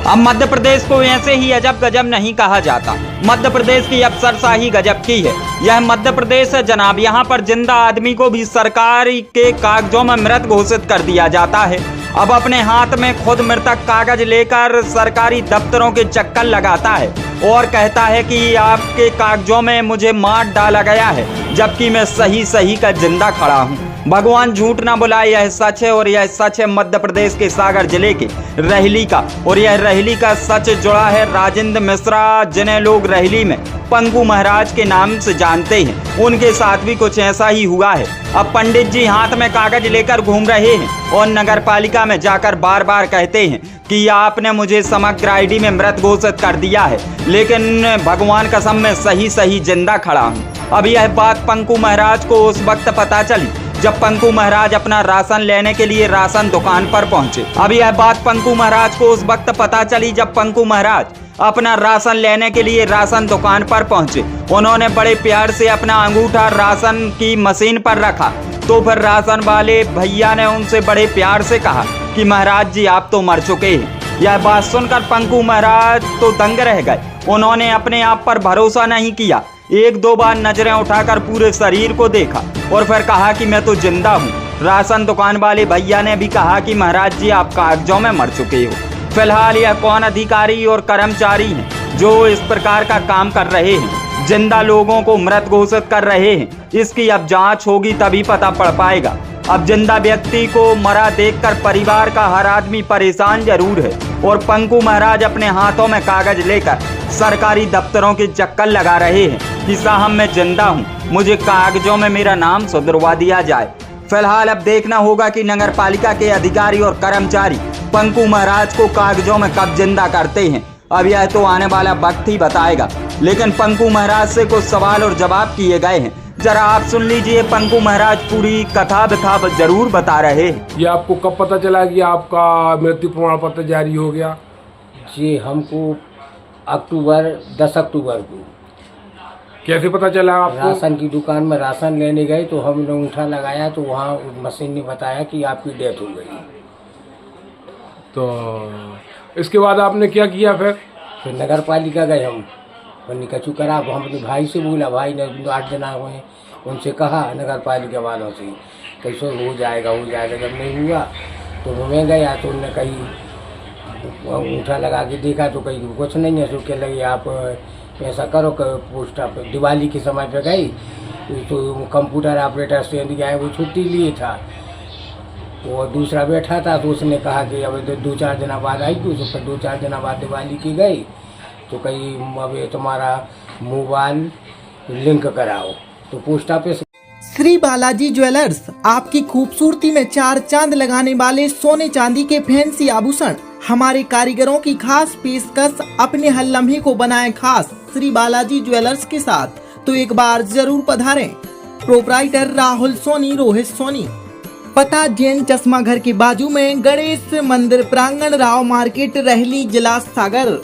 अब मध्य प्रदेश को ऐसे ही अजब गजब नहीं कहा जाता। मध्य प्रदेश की अफसरशाही गजब की है। यह मध्य प्रदेश है जनाब। यहाँ पर जिंदा आदमी को भी सरकार के कागजों में मृत घोषित कर दिया जाता है। अब अपने हाथ में खुद मृतक कागज लेकर सरकारी दफ्तरों के चक्कर लगाता है और कहता है कि आपके कागजों में मुझे मार डाला गया है, जबकि मैं सही का जिंदा खड़ा हूँ। भगवान झूठ ना बुलाए, यह सच है और यह सच है मध्य प्रदेश के सागर जिले के रहली का। और यह रहली का सच जुड़ा है राजेंद्र मिश्रा, जिन्हें लोग रहली में पंकु महाराज के नाम से जानते हैं। उनके साथ भी कुछ ऐसा ही हुआ है। अब पंडित जी हाथ में कागज लेकर घूम रहे हैं और नगर पालिका में जाकर बार बार कहते हैं कि आपने मुझे समग्र आईडी में मृत घोषित कर दिया है, लेकिन भगवान कसम मैं सही जिंदा खड़ा हूँ। अब यह बात पंकु महाराज को उस वक्त पता चली जब पंकु महाराज अपना राशन लेने के लिए राशन दुकान पर पहुंचे। अब यह बात पंकु महाराज को उस वक्त पता चली जब पंकु महाराज अपना राशन लेने के लिए राशन दुकान पर पहुंचे। उन्होंने बड़े प्यार से अपना अंगूठा राशन की मशीन पर रखा तो फिर राशन वाले भैया ने उनसे बड़े प्यार से कहा कि महाराज जी आप तो मर चुके हैं। यह बात सुनकर पंकु महाराज तो दंग रह गए। उन्होंने अपने आप पर भरोसा नहीं किया। एक दो बार नजरें उठाकर पूरे शरीर को देखा और फिर कहा कि मैं तो जिंदा हूँ। राशन दुकान वाले भैया ने भी कहा कि महाराज जी आप कागजों में मर चुके हो। फिलहाल यह कौन अधिकारी और कर्मचारी हैं जो इस प्रकार का काम कर रहे हैं, जिंदा लोगों को मृत घोषित कर रहे हैं? इसकी अब जांच होगी तभी पता पड़ पाएगा। अब जिंदा व्यक्ति को मरा देखकर परिवार का हर आदमी परेशान जरूर है और पंकु महाराज अपने हाथों में कागज लेकर सरकारी दफ्तरों के चक्कर लगा रहे हैं कि साहब मैं जिंदा हूँ, मुझे कागजों में मेरा नाम सुधरवा दिया जाए। फिलहाल अब देखना होगा कि नगर पालिका के अधिकारी और कर्मचारी पंकु महाराज को कागजों में कब जिंदा करते हैं। अब यह तो आने वाला वक्त ही बताएगा, लेकिन पंकु महाराज से कुछ सवाल और जवाब किए गए हैं। जरा आप सुन लीजिए, पंकु महाराज पूरी कथा जरूर बता रहे हैं। ये आपको कब पता चला कि आपका मृत्यु प्रमाण पत्र जारी हो गया? जी हमको 10 अक्टूबर को। कैसे पता चला आपको? राशन की दुकान में राशन लेने गए तो हमने अंगूठा लगाया तो वहाँ मशीन ने बताया कि आपकी डेथ हो गई। तो इसके बाद आपने क्या किया फिर नगर पालिका गए हम, कचू करा। हम अपने भाई से बोला, भाई ने 8 जना हुए उनसे कहा नगर पालिका वालों से कैसे हो जाएगा। जब नहीं हुआ तो मैं गया तो उन्होंने कहीं अंगूठा लगा के देखा तो कहीं कुछ नहीं है। सोच के लगे आप ऐसा करो पोस्ट ऑफिस दिवाली के समय पे गई तो कंप्यूटर ऑपरेटर से गया, वो छुट्टी लिए था, वो दूसरा बैठा था तो उसने कहा कि अब 2-4 दिन बाद आई। तो फिर 2-4 दिन बाद दिवाली की गई तो कहीं अब तुम्हारा मोबाइल लिंक कराओ तो post office. Shri Balaji jewellers आपकी खूबसूरती में 4 चांद लगाने वाले सोने चांदी के फैंसी आभूषण। हमारे कारीगरों की खास पेशकश, अपने हर लम्हे को बनाए खास श्री बालाजी ज्वेलर्स के साथ। तो एक बार जरूर पधारें। प्रोपराइटर राहुल सोनी, रोहित सोनी। पता जैन चश्मा घर के बाजू में, गणेश मंदिर प्रांगण, राव मार्केट, रहली, जिला सागर।